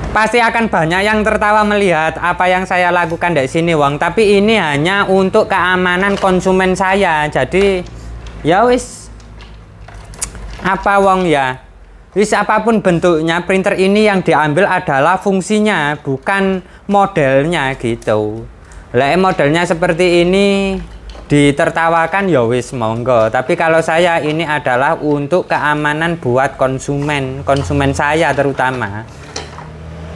Pasti akan banyak yang tertawa melihat apa yang saya lakukan di sini wong, tapi ini hanya untuk keamanan konsumen saya. Jadi ya wis apa wong ya, wis apapun bentuknya, printer ini yang diambil adalah fungsinya, bukan modelnya gitu. Lah modelnya seperti ini ditertawakan ya wis monggo, tapi kalau saya ini adalah untuk keamanan buat konsumen saya terutama.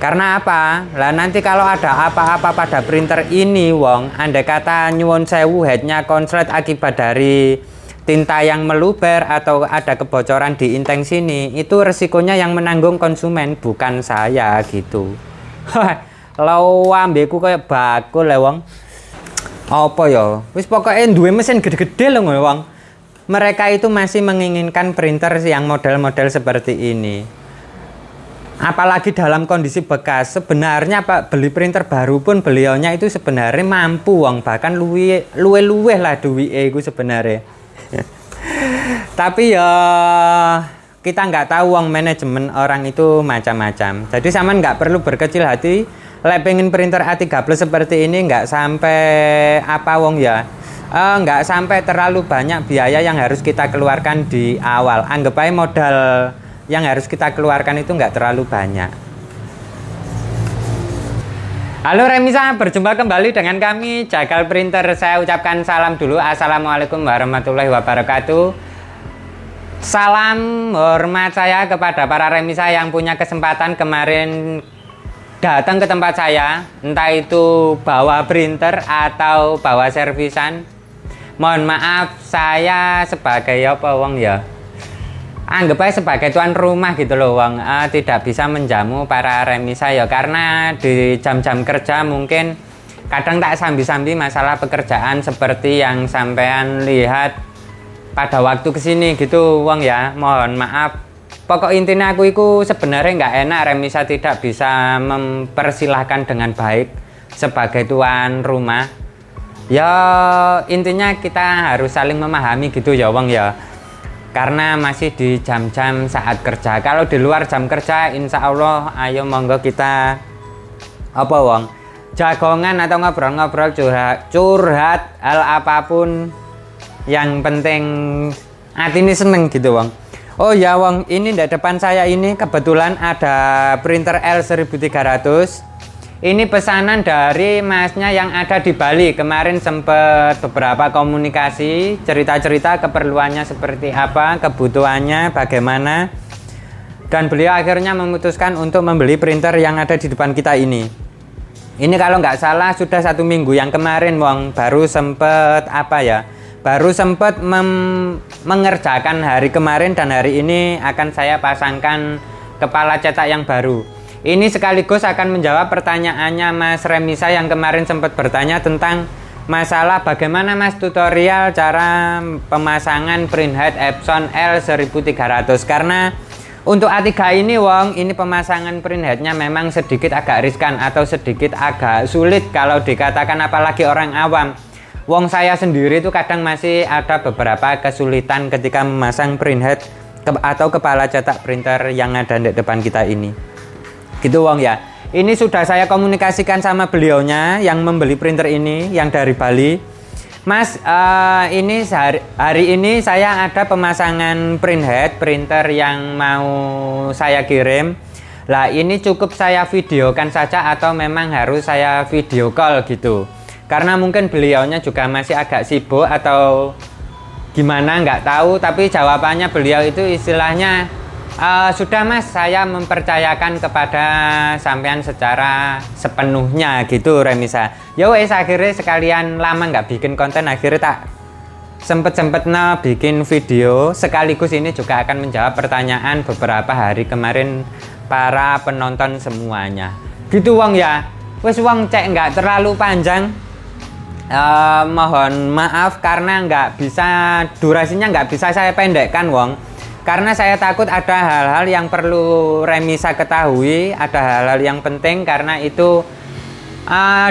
Karena apa? Lah nanti kalau ada apa-apa pada printer ini wong, andai kata nyuwun sewu headnya konslet akibat dari tinta yang meluber atau ada kebocoran di inteng sini, itu resikonya yang menanggung konsumen, bukan saya gitu. Lau ambeku kayak bakul ya wong. Apa ya? Wis pokoknya duwe mesin gede-gede loh wong. Mereka itu masih menginginkan printer yang model-model seperti ini. Apalagi dalam kondisi bekas. Sebenarnya Pak, beli printer baru pun beliaunya itu sebenarnya mampu wong, bahkan luwe lah duwike iku sebenarnya. Tapi ya kita nggak tahu wong, manajemen orang itu macam-macam. Jadi sampean nggak perlu berkecil hati. Lek pengen printer A3 Plus seperti ini nggak sampai apa wong ya. Nggak sampai terlalu banyak biaya yang harus kita keluarkan di awal. Anggap aja modal yang harus kita keluarkan itu nggak terlalu banyak. Halo Remisa, berjumpa kembali dengan kami Jagal Printer. Saya ucapkan salam dulu. Assalamualaikum warahmatullahi wabarakatuh. Salam hormat saya kepada para Remisa yang punya kesempatan kemarin datang ke tempat saya, entah itu bawa printer atau bawa servisan. Mohon maaf, saya sebagai apa wong ya, anggap aja sebagai tuan rumah gitu loh wong, tidak bisa menjamu para Remisa ya, karena di jam-jam kerja mungkin kadang tak sambi-sambi masalah pekerjaan seperti yang sampean lihat pada waktu kesini gitu wong ya. Mohon maaf. Pokok intinya aku itu sebenarnya nggak enak Remisa tidak bisa mempersilahkan dengan baik sebagai tuan rumah. Ya intinya kita harus saling memahami gitu ya wong ya. Karena masih di jam-jam saat kerja. Kalau di luar jam kerja insya Allah ayo monggo kita apa wong, jagongan atau ngobrol-ngobrol, curhat hal apapun, yang penting hati ini seneng gitu wong. Oh ya wong, ini di depan saya ini kebetulan ada printer L1300. Ini pesanan dari masnya yang ada di Bali. Kemarin sempat beberapa komunikasi, cerita-cerita keperluannya seperti apa, kebutuhannya bagaimana. Dan beliau akhirnya memutuskan untuk membeli printer yang ada di depan kita ini. Ini kalau nggak salah sudah 1 minggu. Yang kemarin wong baru sempat apa ya, baru sempat mengerjakan hari kemarin, dan hari ini akan saya pasangkan kepala cetak yang baru. Ini sekaligus akan menjawab pertanyaannya Mas Remisa yang kemarin sempat bertanya tentang masalah bagaimana Mas tutorial cara pemasangan printhead Epson L1300. Karena untuk A3 ini wong, ini pemasangan printheadnya memang sedikit agak riskan atau sedikit agak sulit kalau dikatakan apalagi orang awam. Wong saya sendiri itu kadang masih ada beberapa kesulitan ketika memasang printhead atau kepala cetak printer yang ada di depan kita ini. Gitu wong ya. Ini sudah saya komunikasikan sama beliaunya yang membeli printer ini yang dari Bali. Mas, ini hari ini saya ada pemasangan printhead printer yang mau saya kirim. Lah ini cukup saya videokan saja atau memang harus saya video call gitu? Karena mungkin beliaunya juga masih agak sibuk atau gimana nggak tahu, tapi jawabannya beliau itu istilahnya sudah mas, saya mempercayakan kepada sampean secara sepenuhnya gitu Remisa. Ya wes, akhirnya sekalian lama nggak bikin konten, akhirnya tak sempet bikin video sekaligus ini juga akan menjawab pertanyaan beberapa hari kemarin para penonton semuanya gitu wong ya. Wes wong, cek nggak terlalu panjang. Mohon maaf karena nggak bisa, durasinya nggak bisa saya pendekkan wong, karena saya takut ada hal-hal yang perlu Remisa ketahui, ada hal-hal yang penting. Karena itu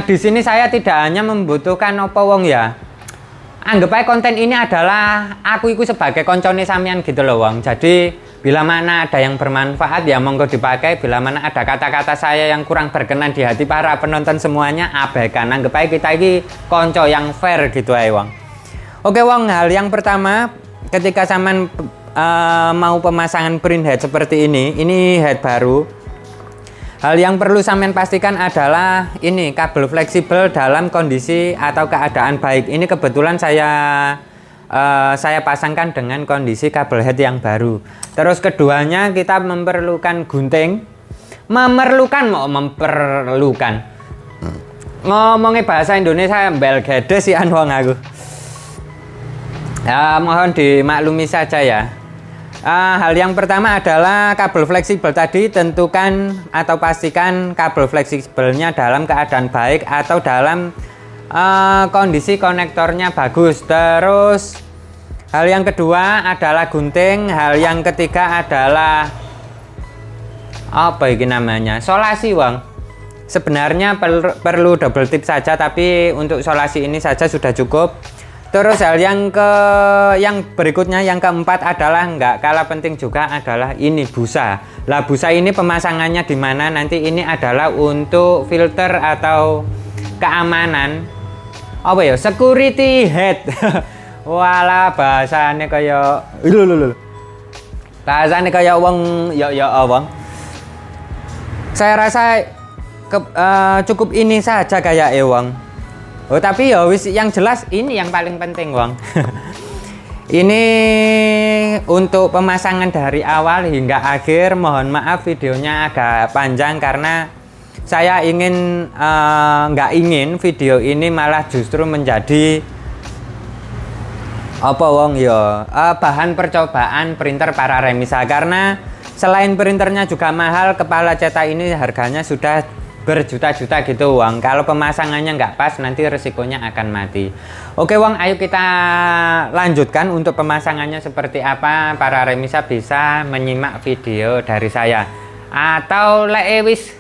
di sini saya tidak hanya membutuhkan apa wong ya, anggap aja konten ini adalah aku itu sebagai koncone sampean gitu loh wong. Jadi Bila mana ada yang bermanfaat ya monggo dipakai. Bila mana ada kata-kata saya yang kurang berkenan di hati para penonton semuanya, abaikan. Anggap aja kita ini konco yang fair gitu aja wong. Oke wong, hal yang pertama ketika sampean mau pemasangan print head seperti ini head baru. Hal yang perlu sampean pastikan adalah ini kabel fleksibel dalam kondisi atau keadaan baik. Ini kebetulan saya pasangkan dengan kondisi kabel head yang baru. Terus keduanya kita memerlukan gunting. Memerlukan. Ngomongnya bahasa Indonesia bel gede sih wong aku. Ya, mohon dimaklumi saja ya. Hal yang pertama adalah kabel fleksibel tadi, tentukan atau pastikan kabel fleksibelnya dalam keadaan baik atau dalam kondisi konektornya bagus. Terus hal yang kedua adalah gunting. Hal yang ketiga adalah apa ini namanya? Solasi wong. Sebenarnya perlu double tip saja, tapi untuk solasi ini saja sudah cukup. Terus hal yang berikutnya yang keempat adalah nggak kalah penting juga adalah ini busa. Lah busa ini pemasangannya di mana? Nanti ini adalah untuk filter atau keamanan. Apa ya? Security head. Walah bahasane kaya bahasane kaya wong ya wong. Saya rasa cukup ini saja kayak wong. Oh tapi ya wis yang jelas ini yang paling penting wong. Ini untuk pemasangan dari awal hingga akhir. Mohon maaf videonya agak panjang karena saya nggak ingin video ini malah justru menjadi apa wong ya bahan percobaan printer para remisa, karena selain printernya juga mahal, kepala cetak ini harganya sudah berjuta-juta gitu wong. Kalau pemasangannya nggak pas nanti resikonya akan mati. Oke wong, ayo kita lanjutkan untuk pemasangannya seperti apa. Para remisa bisa menyimak video dari saya, atau lek wis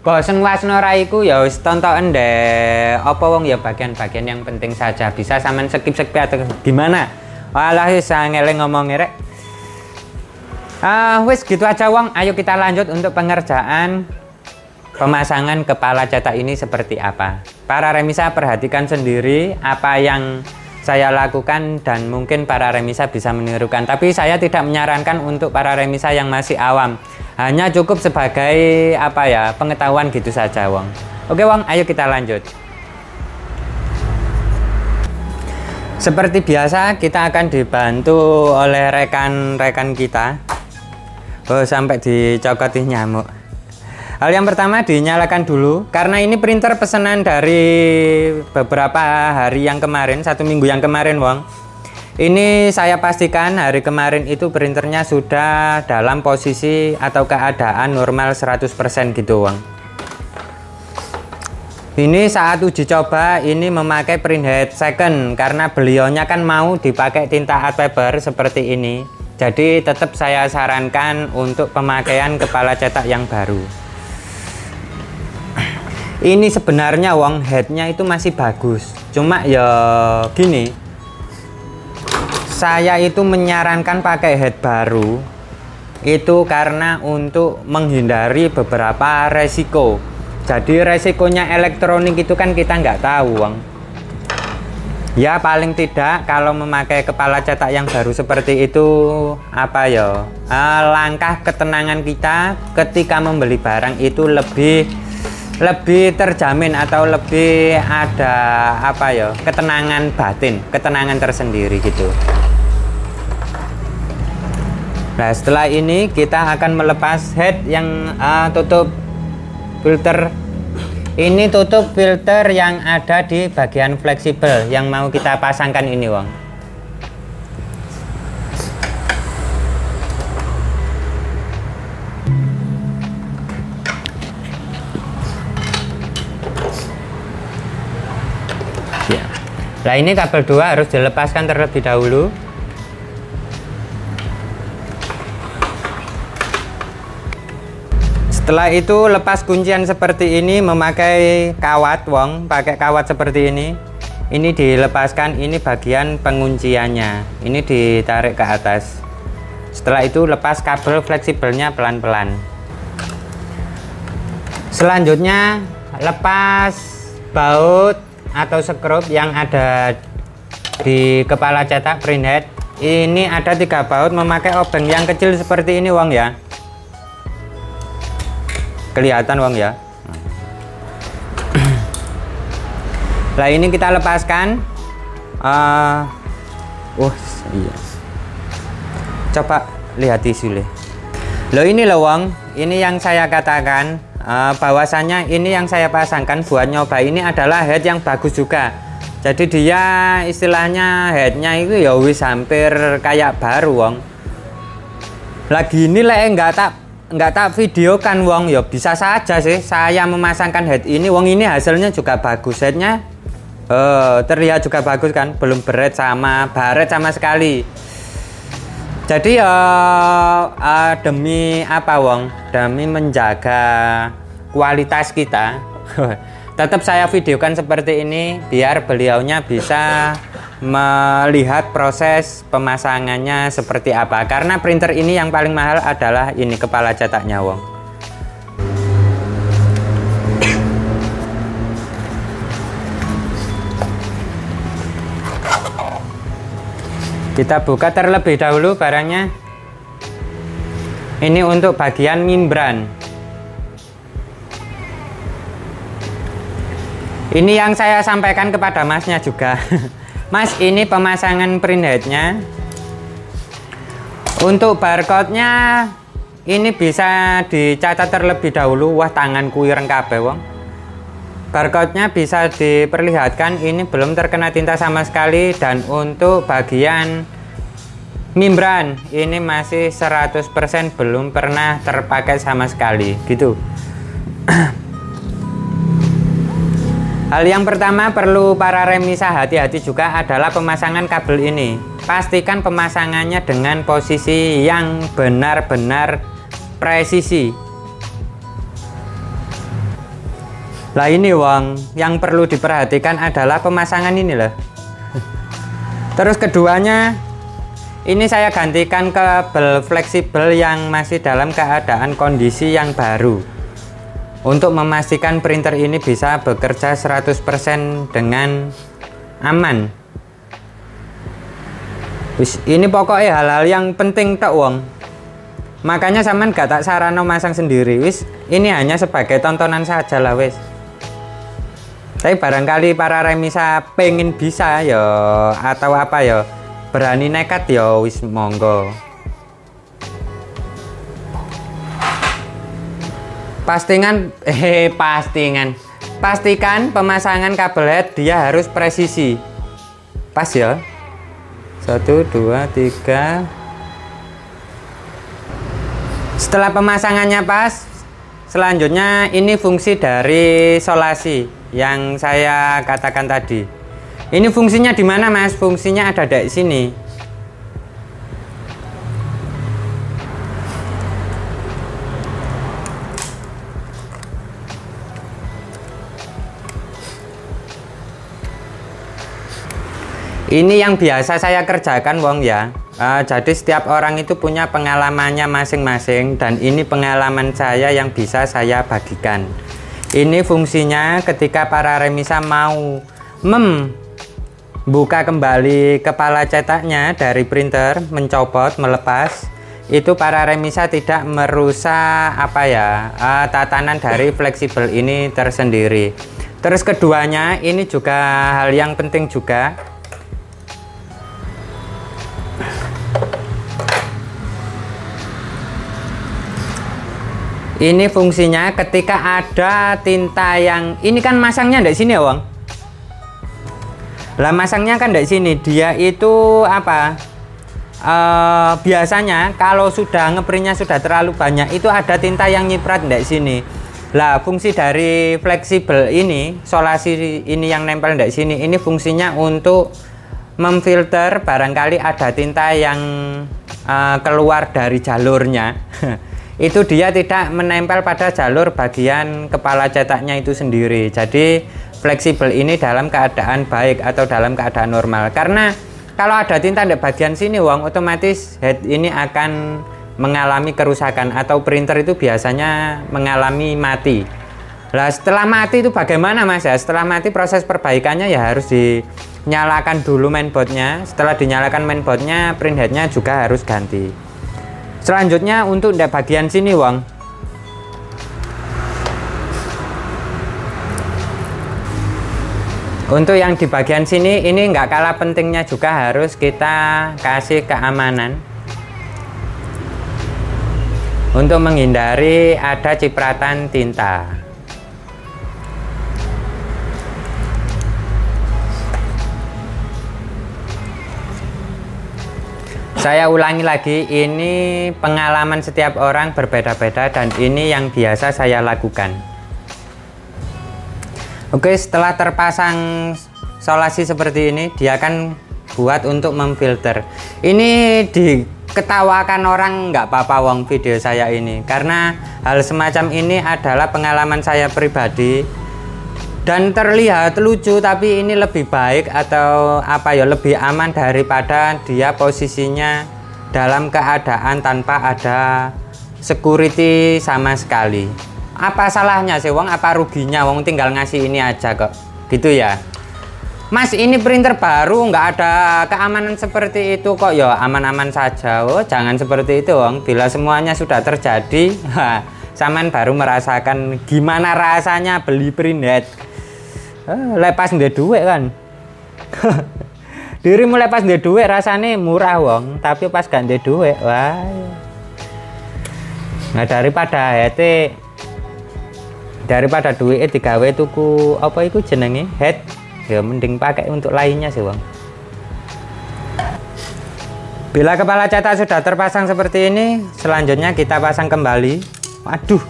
bosen wasno raiku ya wis tonton deh apa wong ya bagian-bagian yang penting saja. Bisa sampean skip atau gimana. Walah wis ngeleng ngomongnya rek. Wis gitu aja wong, ayo kita lanjut untuk pengerjaan pemasangan kepala cetak ini seperti apa. Para remisa perhatikan sendiri apa yang saya lakukan dan mungkin para remisa bisa menirukan. Tapi saya tidak menyarankan untuk para remisa yang masih awam. Hanya cukup sebagai apa ya, pengetahuan gitu saja wong. Oke wong, ayo kita lanjut. Seperti biasa kita akan dibantu oleh rekan-rekan kita. Oh sampai dicokoti nyamuk. Hal yang pertama dinyalakan dulu, karena ini printer pesanan dari beberapa hari yang kemarin, 1 minggu yang kemarin wong. Ini saya pastikan hari kemarin itu printernya sudah dalam posisi atau keadaan normal 100% gitu wong. Ini saat uji coba ini memakai print head second, karena beliaunya kan mau dipakai tinta art paper seperti ini. Jadi tetap saya sarankan untuk pemakaian kepala cetak yang baru. Ini sebenarnya wong headnya itu masih bagus, cuma ya gini, saya itu menyarankan pakai head baru itu karena untuk menghindari beberapa resiko. Jadi resikonya elektronik itu kan kita nggak tahu wong. Ya paling tidak kalau memakai kepala cetak yang baru seperti itu apa ya, langkah ketenangan kita ketika membeli barang itu lebih terjamin atau lebih ada apa ya, ketenangan batin, ketenangan tersendiri gitu. Nah setelah ini kita akan melepas head yang tutup filter. Ini tutup filter yang ada di bagian fleksibel yang mau kita pasangkan ini wong. Nah ini kabel 2 harus dilepaskan terlebih dahulu. Setelah itu lepas kuncian seperti ini memakai kawat wong, pakai kawat seperti ini. Ini dilepaskan, ini bagian pengunciannya. Ini ditarik ke atas. Setelah itu lepas kabel fleksibelnya pelan-pelan. Selanjutnya lepas baut atau skrup yang ada di kepala cetak printhead. Ini ada 3 baut memakai obeng yang kecil seperti ini Wong ya. Kelihatan Wong ya. Nah ini kita lepaskan. Iya. Coba lihat tisu le. Loh ini loh Wong, ini yang saya katakan bahwasannya ini yang saya pasangkan buat nyoba ini adalah head yang bagus juga. Jadi dia istilahnya headnya itu ya wis hampir kayak baru Wong. Lagi ini nggak tak videokan Wong, ya bisa saja sih saya memasangkan head ini Wong, ini hasilnya juga bagus, headnya terlihat juga bagus kan, belum baret sama sekali. Jadi demi apa Wong? Demi menjaga kualitas kita tetap saya videokan seperti ini biar beliaunya bisa melihat proses pemasangannya seperti apa. Karena printer ini yang paling mahal adalah ini kepala cetaknya Wong. Kita buka terlebih dahulu barangnya. Ini untuk bagian membran. Ini yang saya sampaikan kepada masnya juga. Mas, ini pemasangan printheadnya. Untuk barcode-nya ini bisa dicatat terlebih dahulu. Wah, tanganku ireng kabeh wong. Barcode-nya bisa diperlihatkan ini belum terkena tinta sama sekali, dan untuk bagian membran ini masih 100% belum pernah terpakai sama sekali gitu. Hal yang pertama perlu para remisa hati-hati juga adalah pemasangan kabel ini. Pastikan pemasangannya dengan posisi yang benar-benar presisi. Lah ini wong, yang perlu diperhatikan adalah pemasangan ini loh. Terus keduanya, ini saya gantikan kabel fleksibel yang masih dalam keadaan kondisi yang baru, untuk memastikan printer ini bisa bekerja 100% dengan aman. Ini pokoknya hal-hal yang penting tak wong. Makanya sampean gak tak sarano masang sendiri wis. Ini hanya sebagai tontonan saja lah wis. Tapi barangkali para remisa pengen bisa ya, atau apa ya, berani nekat ya wis monggo. Pastikan pemasangan kabel head dia harus presisi. Pas ya. 1 2 3. Setelah pemasangannya pas, selanjutnya ini fungsi dari solasi yang saya katakan tadi. Ini fungsinya di mana, Mas? Fungsinya ada di sini. Ini yang biasa saya kerjakan wong ya. Jadi setiap orang itu punya pengalamannya masing-masing, dan ini pengalaman saya yang bisa saya bagikan. Ini fungsinya ketika para remisa mau membuka kembali kepala cetaknya dari printer, mencopot, melepas, itu para remisa tidak merusak apa ya, tatanan dari fleksibel ini tersendiri. Terus keduanya, ini juga hal yang penting juga. Ini fungsinya ketika ada tinta yang ini kan masangnya di sini ya, Wong. Lah masangnya kan di sini. Dia itu apa? Biasanya kalau sudah ngeprintnya sudah terlalu banyak, itu ada tinta yang nyiprat di sini. Lah fungsi dari fleksibel ini, solasi ini yang nempel di sini, ini fungsinya untuk memfilter barangkali ada tinta yang keluar dari jalurnya. Itu dia tidak menempel pada jalur bagian kepala cetaknya itu sendiri. Jadi fleksibel ini dalam keadaan baik atau dalam keadaan normal. Karena kalau ada tinta di bagian sini wong, otomatis head ini akan mengalami kerusakan atau printer itu biasanya mengalami mati. Lah setelah mati itu bagaimana Mas ya? Setelah mati proses perbaikannya ya harus dinyalakan dulu mainboardnya. Setelah dinyalakan mainboardnya, print headnya juga harus ganti. Selanjutnya untuk di bagian sini wong, untuk yang di bagian sini ini nggak kalah pentingnya juga harus kita kasih keamanan untuk menghindari ada cipratan tinta. Saya ulangi lagi, ini pengalaman setiap orang berbeda-beda dan ini yang biasa saya lakukan. Oke, setelah terpasang solasi seperti ini, dia akan buat untuk memfilter. Ini diketawakan orang nggak apa-apa wong video saya ini, karena hal semacam ini adalah pengalaman saya pribadi dan terlihat lucu, tapi ini lebih baik atau apa ya, lebih aman daripada dia posisinya dalam keadaan tanpa ada security sama sekali. Apa salahnya sih wong, apa ruginya wong tinggal ngasih ini aja kok gitu ya. Mas ini printer baru nggak ada keamanan seperti itu kok ya, aman-aman saja. Oh jangan seperti itu wong, bila semuanya sudah terjadi saman baru merasakan gimana rasanya beli print head. Lepas ndek duit kan. Dirimu lepas ndek duit rasane murah wong, tapi pas gak ndek duit wah. Nah daripada duitnya digawe tuku apa itu jenenge head, ya mending pakai untuk lainnya sih wong. Bila kepala cetak sudah terpasang seperti ini, selanjutnya kita pasang kembali. Waduh.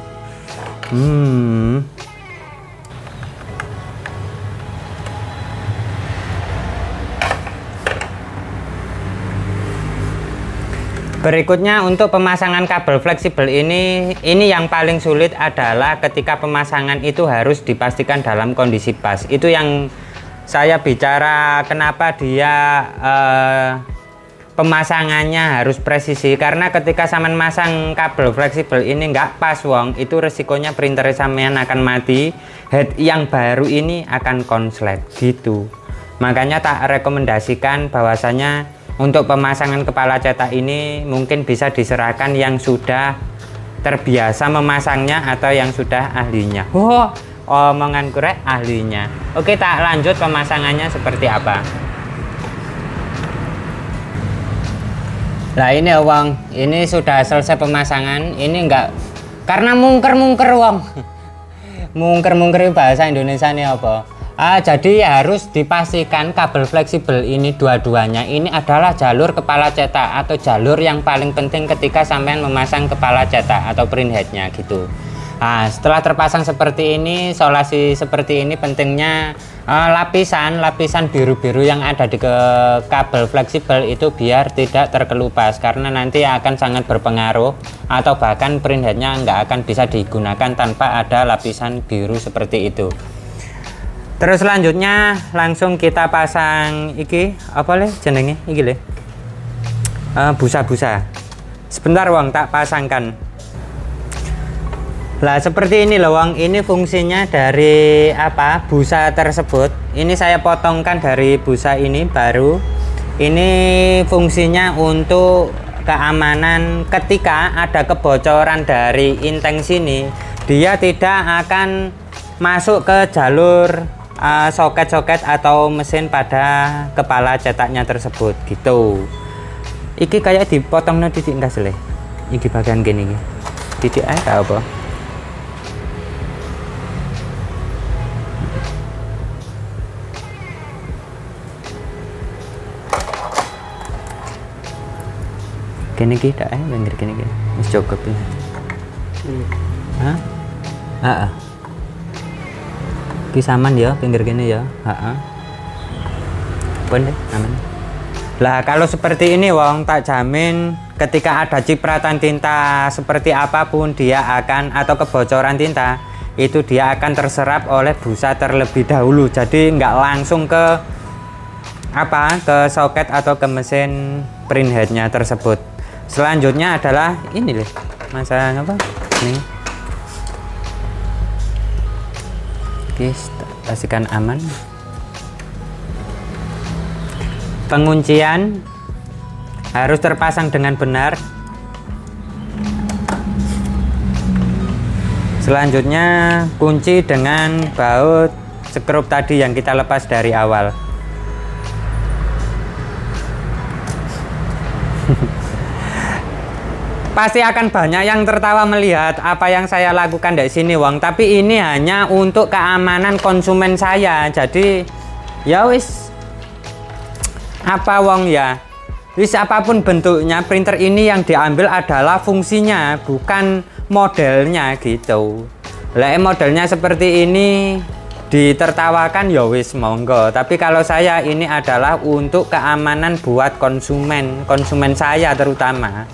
Berikutnya untuk pemasangan kabel fleksibel ini yang paling sulit adalah ketika pemasangan itu harus dipastikan dalam kondisi pas. Itu yang saya bicara kenapa dia pemasangannya harus presisi, karena ketika sampean masang kabel fleksibel ini nggak pas wong, itu resikonya printer sampean akan mati, head yang baru ini akan konslet gitu. Makanya tak rekomendasikan bahwasanya untuk pemasangan kepala cetak ini mungkin bisa diserahkan yang sudah terbiasa memasangnya atau yang sudah ahlinya. Omongan kurek ahlinya. Oke, tak lanjut pemasangannya seperti apa. Nah ini wong, ini sudah selesai pemasangan. Ini enggak, karena mungker-mungker wong. Mungker-mungker bahasa Indonesia ini apa? Jadi harus dipastikan kabel fleksibel ini dua-duanya ini adalah jalur kepala cetak atau jalur yang paling penting ketika sampean memasang kepala cetak atau print headnya gitu. Setelah terpasang seperti ini, solasi seperti ini, pentingnya lapisan biru-biru yang ada di kabel fleksibel itu biar tidak terkelupas, karena nanti akan sangat berpengaruh atau bahkan print headnya nggak akan bisa digunakan tanpa ada lapisan biru seperti itu. Terus selanjutnya langsung kita pasang iki apa le jenenge iki le, busa-busa. Sebentar wong tak pasangkan. Lah seperti ini loh wong, ini fungsinya dari apa busa tersebut. Ini saya potongkan dari busa ini baru. Ini fungsinya untuk keamanan ketika ada kebocoran dari inteng sini, dia tidak akan masuk ke jalur soket-soket atau mesin pada kepala cetaknya tersebut gitu. Iki kayak dipotong no titik enggak seleh. Iki bagian gini nih. Titik aja apa? Gini kita bener gini. Wis cukup ya. Kisaman ya pinggir gini ya. Bener aman. Lah kalau seperti ini wong, tak jamin ketika ada cipratan tinta seperti apapun dia akan, atau kebocoran tinta itu dia akan terserap oleh busa terlebih dahulu. Jadi nggak langsung ke ke soket atau ke mesin printheadnya tersebut. Selanjutnya adalah ini loh, masalah apa nih. Oke, pastikan aman. Penguncian harus terpasang dengan benar. Selanjutnya kunci dengan baut skrup tadi yang kita lepas dari awal. Pasti akan banyak yang tertawa melihat apa yang saya lakukan di sini wong, tapi ini hanya untuk keamanan konsumen saya. Jadi ya wis apa wong ya, wis apapun bentuknya, printer ini yang diambil adalah fungsinya, bukan modelnya gitu. Lah modelnya seperti ini ditertawakan ya wis monggo, tapi kalau saya ini adalah untuk keamanan buat konsumen saya terutama.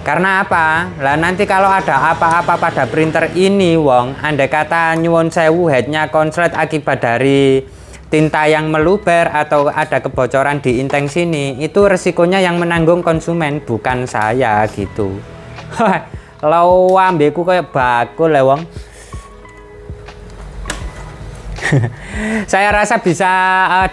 Karena apa? Lah nanti kalau ada apa-apa pada printer ini wong, andai kata nyuwun sewu headnya konslet akibat dari tinta yang meluber atau ada kebocoran di inteng sini, itu resikonya yang menanggung konsumen, bukan saya gitu. Lau ambeku kayak bakul ya wong. Saya rasa bisa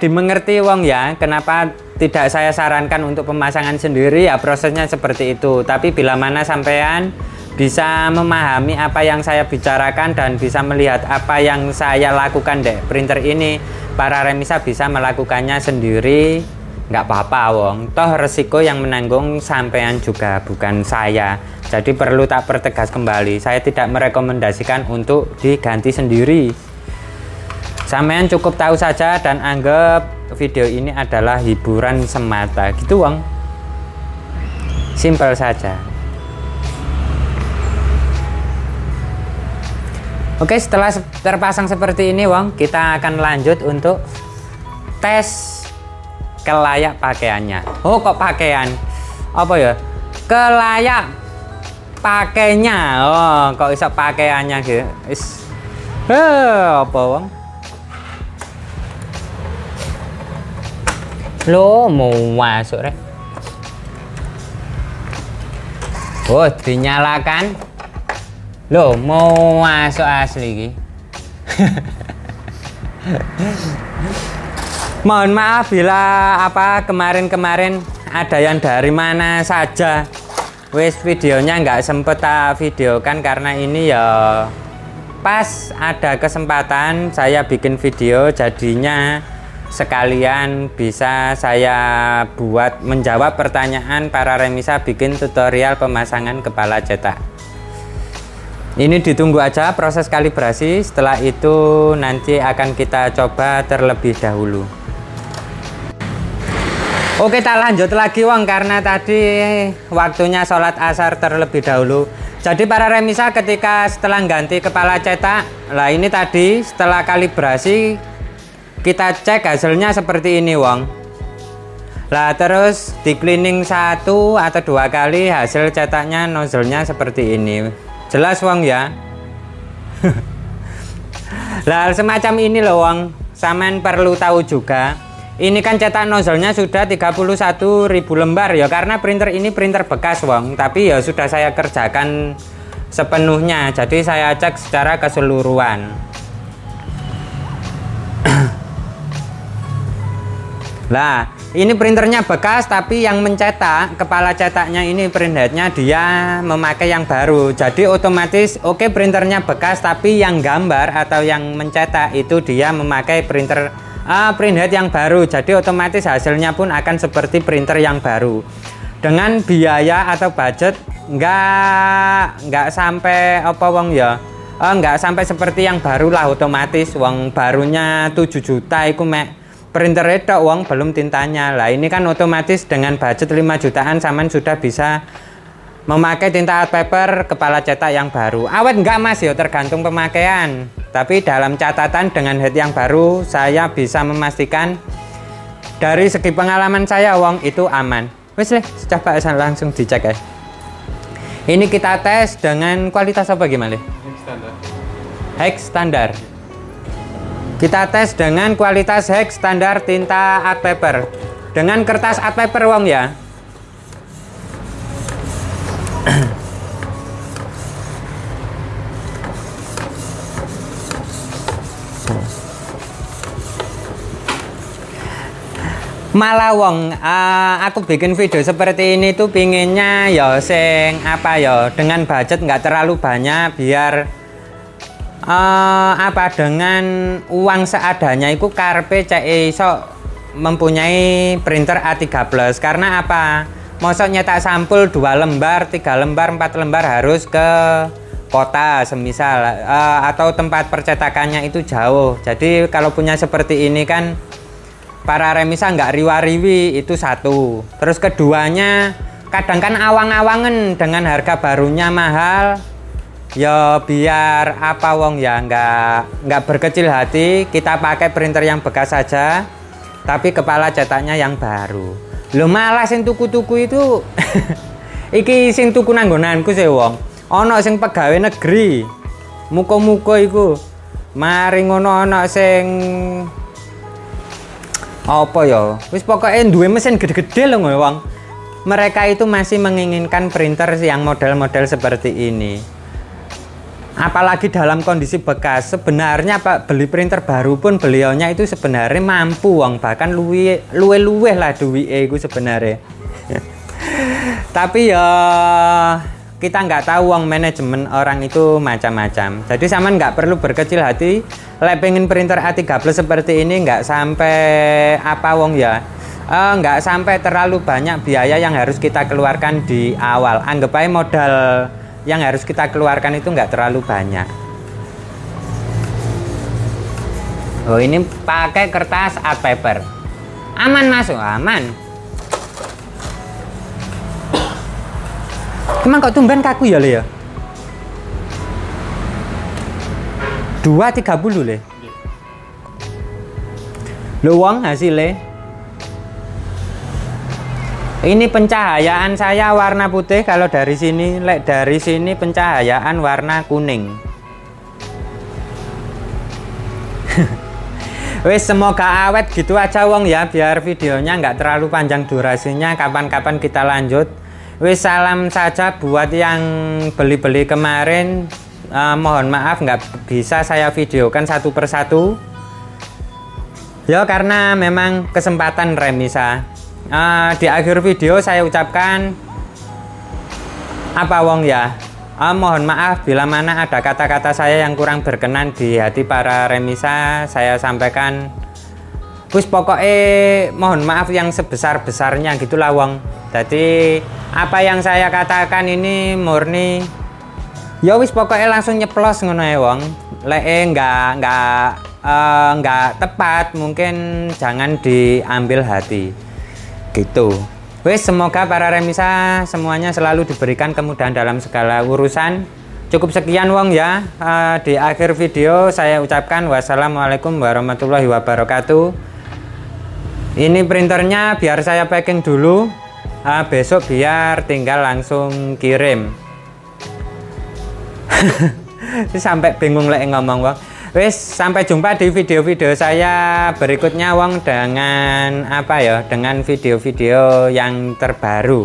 dimengerti wong ya, kenapa tidak saya sarankan untuk pemasangan sendiri ya, prosesnya seperti itu. Tapi bila mana sampean bisa memahami apa yang saya bicarakan dan bisa melihat apa yang saya lakukan deh printer ini, para remisa bisa melakukannya sendiri, nggak apa-apa wong. Toh resiko yang menanggung sampean juga, bukan saya. Jadi perlu tak pertegas kembali, saya tidak merekomendasikan untuk diganti sendiri. Sampean cukup tahu saja dan anggap video ini adalah hiburan semata gitu wong. Simpel saja. Oke, setelah terpasang seperti ini wong, kita akan lanjut untuk tes kelayak pakaiannya. Oh kok pakaian? Apa ya? Kelayak pakainya. Oh kok bisa pakaiannya gitu. Apa wong? Lo mau masuk rek? Oh dinyalakan. Lo mau masuk asli ki. Mohon maaf bila kemarin ada yang dari mana saja. Wes videonya nggak sempet tak videokan karena ini ya pas ada kesempatan saya bikin video, jadinya sekalian bisa saya buat menjawab pertanyaan para remisa bikin tutorial pemasangan kepala cetak. Ini ditunggu aja proses kalibrasi, setelah itu nanti akan kita coba terlebih dahulu. Oke, kita lanjut lagi wong, karena tadi waktunya sholat asar terlebih dahulu. Jadi para remisa ketika setelah ganti kepala cetak, lah ini tadi setelah kalibrasi kita cek hasilnya seperti ini wong. Lah terus di cleaning 1 atau 2 kali, hasil cetaknya nozzle-nya seperti ini. Jelas wong ya. Lah semacam ini loh wong, sampean perlu tahu juga. Ini kan cetak nozzle-nya sudah 31.000 lembar ya, karena printer ini printer bekas wong, tapi ya sudah saya kerjakan sepenuhnya. Jadi saya cek secara keseluruhan. Lah ini printernya bekas, tapi yang mencetak kepala cetaknya ini printheadnya dia memakai yang baru. Jadi otomatis oke, printernya bekas, tapi yang gambar atau yang mencetak itu dia memakai printhead yang baru. Jadi otomatis hasilnya pun akan seperti printer yang baru. Dengan biaya atau budget nggak sampai apa wong ya, nggak sampai seperti yang baru lah. Otomatis wong barunya 7 juta iku mek printer itu uang belum tintanya. Lah ini kan otomatis dengan budget 5 jutaan saman sudah bisa memakai tinta art paper kepala cetak yang baru. Awet enggak mas ya, tergantung pemakaian. Tapi dalam catatan dengan head yang baru, saya bisa memastikan dari segi pengalaman saya uang itu aman. Wes leh, coba langsung dicek ya. Ini kita tes dengan kualitas apa gimana? Hex standar. Kita tes dengan kualitas hex standar tinta art paper. Dengan kertas art paper wong ya. Malah wong aku bikin video seperti ini tuh pinginnya ya sing apa ya, dengan budget nggak terlalu banyak, biar dengan uang seadanya itu karpe cek iso mempunyai printer A3+. Karena apa, mosok nyetak sampul 2 lembar, 3 lembar, 4 lembar harus ke kota semisal, atau tempat percetakannya itu jauh. Jadi kalau punya seperti ini kan para remisa nggak riwa-riwi, itu satu. Terus keduanya, kadang kan awang-awangan dengan harga barunya mahal. Ya biar apa wong ya, nggak berkecil hati, kita pakai printer yang bekas saja, tapi kepala cetaknya yang baru. Lo malah sing tuku-tuku itu iki sing tuku nanggonanku sih wong. Ono sing pegawai negeri, muka-muka iku. Mari ngono ono sing apa ya, wis pokoknya duwe mesin gede-gede loh wong. Mereka itu masih menginginkan printer yang model-model seperti ini, apalagi dalam kondisi bekas. Sebenarnya Pak, beli printer baru pun beliaunya itu sebenarnya mampu wong, bahkan luwe lah duwike iku sebenarnya. Tapi ya kita nggak tahu wong, manajemen orang itu macam-macam. Jadi sampean nggak perlu berkecil hati. Lek pengen printer A3+ seperti ini, nggak sampai apa wong ya, nggak sampai terlalu banyak biaya yang harus kita keluarkan di awal. Anggap aja modal yang harus kita keluarkan itu nggak terlalu banyak. Oh, ini pakai kertas art paper. Aman masuk, aman. Emang kok tumben kaku ya Le ya? 2.30 Le. Luang hasilnya. Ini pencahayaan saya warna putih kalau dari sini. Lek dari sini pencahayaan warna kuning. Wes, semoga awet gitu aja wong ya, biar videonya nggak terlalu panjang durasinya. Kapan-kapan kita lanjut. Wes, salam saja buat yang beli-beli kemarin. Mohon maaf nggak bisa saya videokan satu persatu ya, karena memang kesempatan remisa. Di akhir video saya ucapkan apa wong ya, mohon maaf bila mana ada kata-kata saya yang kurang berkenan di hati para remisa. Saya sampaikan wis pokoknya mohon maaf yang sebesar-besarnya gitulah wong. Jadi apa yang saya katakan ini murni ya wis pokoknya langsung nyeplos ngono ya wong. Lek nggak tepat mungkin jangan diambil hati gitu. Wis, semoga para remisa semuanya selalu diberikan kemudahan dalam segala urusan. Cukup sekian wong ya. Di akhir video saya ucapkan wassalamualaikum warahmatullahi wabarakatuh. Ini printernya biar saya packing dulu, besok biar tinggal langsung kirim. Sampai bingung lek ngomong wong. Wis, sampai jumpa di video-video saya berikutnya wong, dengan apa ya, dengan video-video yang terbaru.